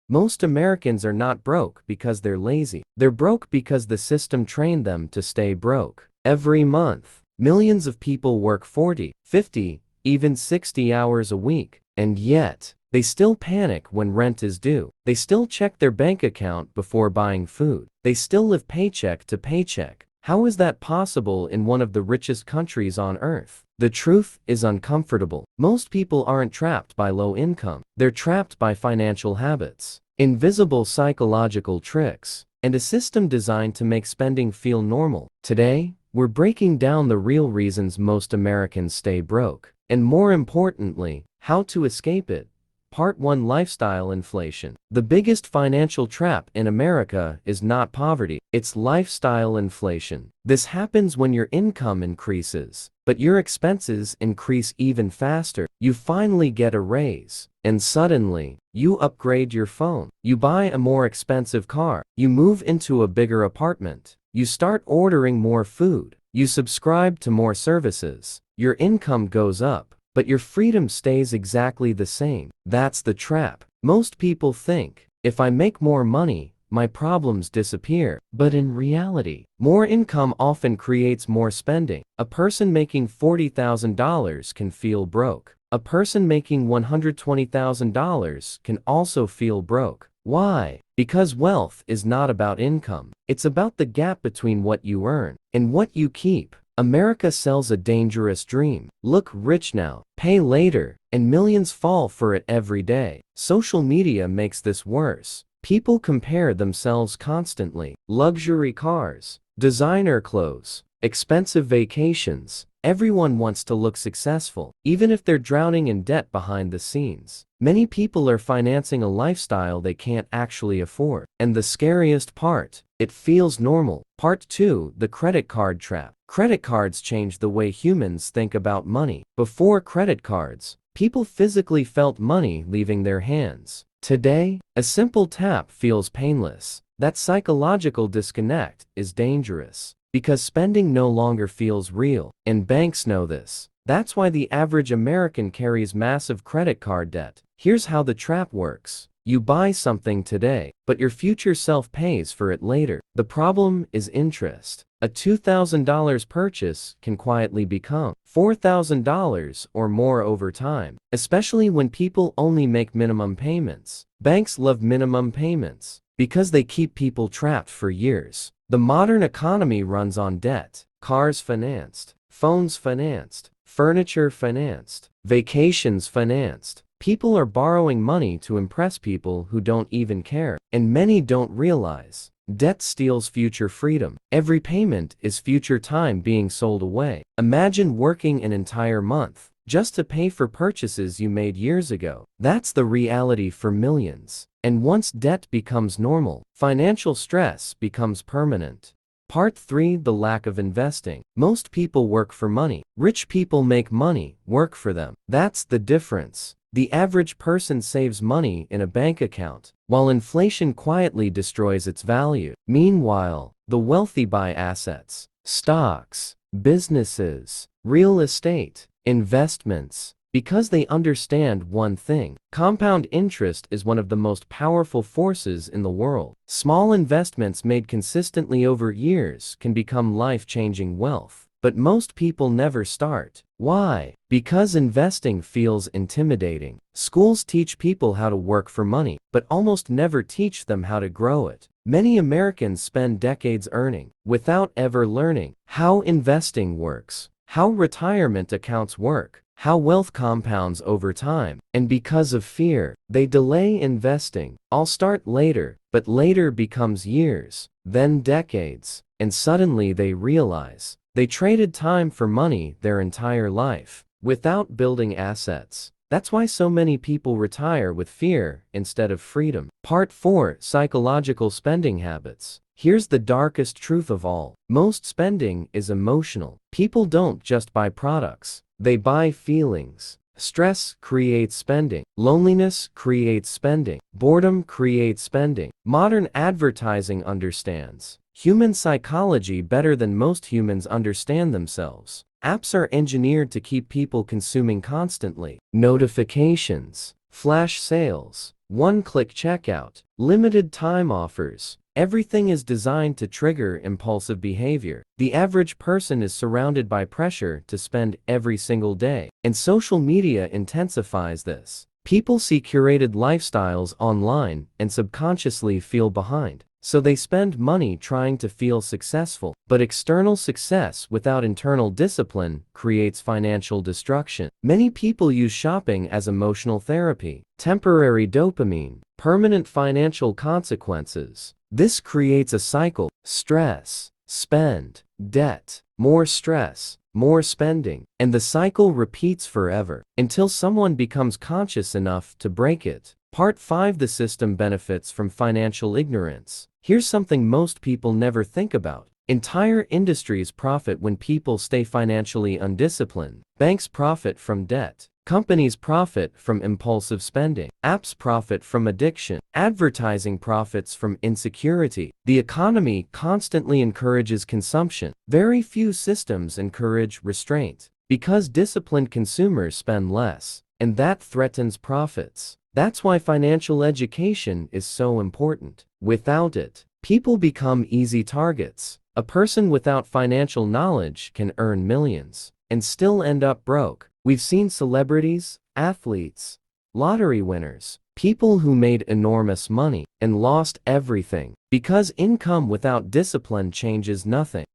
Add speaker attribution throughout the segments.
Speaker 1: Most Americans are not broke because they're lazy. They're broke because the system trained them to stay broke. Every month, millions of people work 40, 50, even 60 hours a week, and yet, they still panic when rent is due. They still check their bank account before buying food. They still live paycheck to paycheck. How is that possible in one of the richest countries on earth? The truth is uncomfortable. Most people aren't trapped by low income. They're trapped by financial habits, invisible psychological tricks, and a system designed to make spending feel normal. Today, we're breaking down the real reasons most Americans stay broke, and more importantly, how to escape it. Part 1: Lifestyle inflation. The biggest financial trap in America is not poverty, it's lifestyle inflation. This happens when your income increases, but your expenses increase even faster. You finally get a raise, and suddenly, you upgrade your phone. You buy a more expensive car. You move into a bigger apartment. You start ordering more food. You subscribe to more services. Your income goes up, but your freedom stays exactly the same. That's the trap. Most people think, if I make more money, my problems disappear. But in reality, more income often creates more spending. A person making $40,000 can feel broke. A person making $120,000 can also feel broke. Why? Because wealth is not about income. It's about the gap between what you earn and what you keep. America sells a dangerous dream. Look rich now, pay later, and millions fall for it every day. Social media makes this worse. People compare themselves constantly. Luxury cars, designer clothes, expensive vacations. Everyone wants to look successful, even if they're drowning in debt behind the scenes. Many people are financing a lifestyle they can't actually afford. And the scariest part, it feels normal. Part 2: The credit card trap. Credit cards changed the way humans think about money. Before credit cards, people physically felt money leaving their hands. Today, a simple tap feels painless. That psychological disconnect is dangerous, because spending no longer feels real, and banks know this. That's why the average American carries massive credit card debt. Here's how the trap works. You buy something today, but your future self pays for it later. The problem is interest. A $2,000 purchase can quietly become $4,000 or more over time, especially when people only make minimum payments. Banks love minimum payments because they keep people trapped for years. The modern economy runs on debt. Cars financed, phones financed, furniture financed, vacations financed. People are borrowing money to impress people who don't even care, and many don't realize debt steals future freedom. Every payment is future time being sold away. Imagine working an entire month just to pay for purchases you made years ago. That's the reality for millions. And once debt becomes normal, financial stress becomes permanent. Part 3: The lack of investing. Most people work for money. Rich people make money work for them. That's the difference. The average person saves money in a bank account, while inflation quietly destroys its value. Meanwhile, the wealthy buy assets, stocks, businesses, real estate, investments, because they understand one thing: compound interest is one of the most powerful forces in the world. Small investments made consistently over years can become life-changing wealth. But most people never start. Why? Because investing feels intimidating. Schools teach people how to work for money, but almost never teach them how to grow it. Many Americans spend decades earning, without ever learning how investing works, how retirement accounts work, how wealth compounds over time. And because of fear, they delay investing. I'll start later, but later becomes years, then decades, and suddenly they realize they traded time for money their entire life, without building assets. That's why so many people retire with fear instead of freedom. Part 4: Psychological spending habits. Here's the darkest truth of all. Most spending is emotional. People don't just buy products, they buy feelings. Stress creates spending. Loneliness creates spending. Boredom creates spending. Modern advertising understands human psychology better than most humans understand themselves. Apps are engineered to keep people consuming constantly. Notifications, flash sales, one-click checkout, limited time offers. Everything is designed to trigger impulsive behavior. The average person is surrounded by pressure to spend every single day, and social media intensifies this. People see curated lifestyles online and subconsciously feel behind, so they spend money trying to feel successful. But external success without internal discipline creates financial destruction. Many people use shopping as emotional therapy, temporary dopamine, permanent financial consequences. This creates a cycle: stress, spend, debt, more stress, more spending, and the cycle repeats forever until someone becomes conscious enough to break it. Part 5: The system benefits from financial ignorance. Here's something most people never think about. Entire industries profit when people stay financially undisciplined. Banks profit from debt. Companies profit from impulsive spending. Apps profit from addiction. Advertising profits from insecurity. The economy constantly encourages consumption. Very few systems encourage restraint, because disciplined consumers spend less, and that threatens profits. That's why financial education is so important. Without it, people become easy targets. A person without financial knowledge can earn millions and still end up broke. We've seen celebrities, athletes, lottery winners, people who made enormous money and lost everything because income without discipline changes nothing,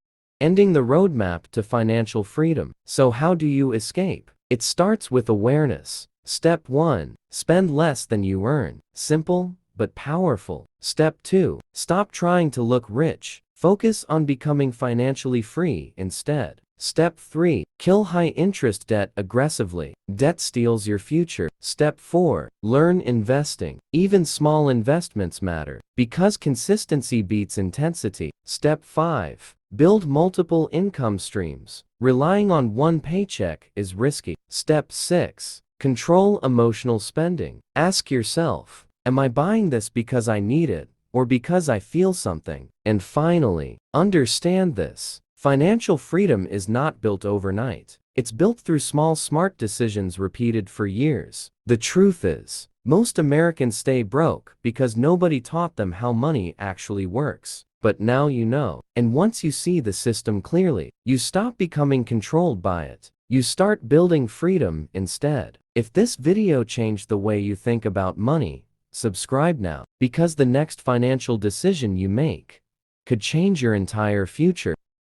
Speaker 1: ending the roadmap to financial freedom. So how do you escape? It starts with awareness. Step 1. Spend less than you earn. Simple, but powerful. Step 2. Stop trying to look rich. Focus on becoming financially free instead. Step 3. Kill high-interest debt aggressively. Debt steals your future. Step 4. Learn investing. Even small investments matter, because consistency beats intensity. Step 5. Build multiple income streams. Relying on one paycheck is risky. Step 6. Control emotional spending. Ask yourself, am I buying this because I need it, or because I feel something? And finally, understand this: financial freedom is not built overnight. It's built through small, smart decisions repeated for years. The truth is, most Americans stay broke because nobody taught them how money actually works. But now you know. And once you see the system clearly, you stop becoming controlled by it. You start building freedom instead. If this video changed the way you think about money, subscribe now, because the next financial decision you make could change your entire future.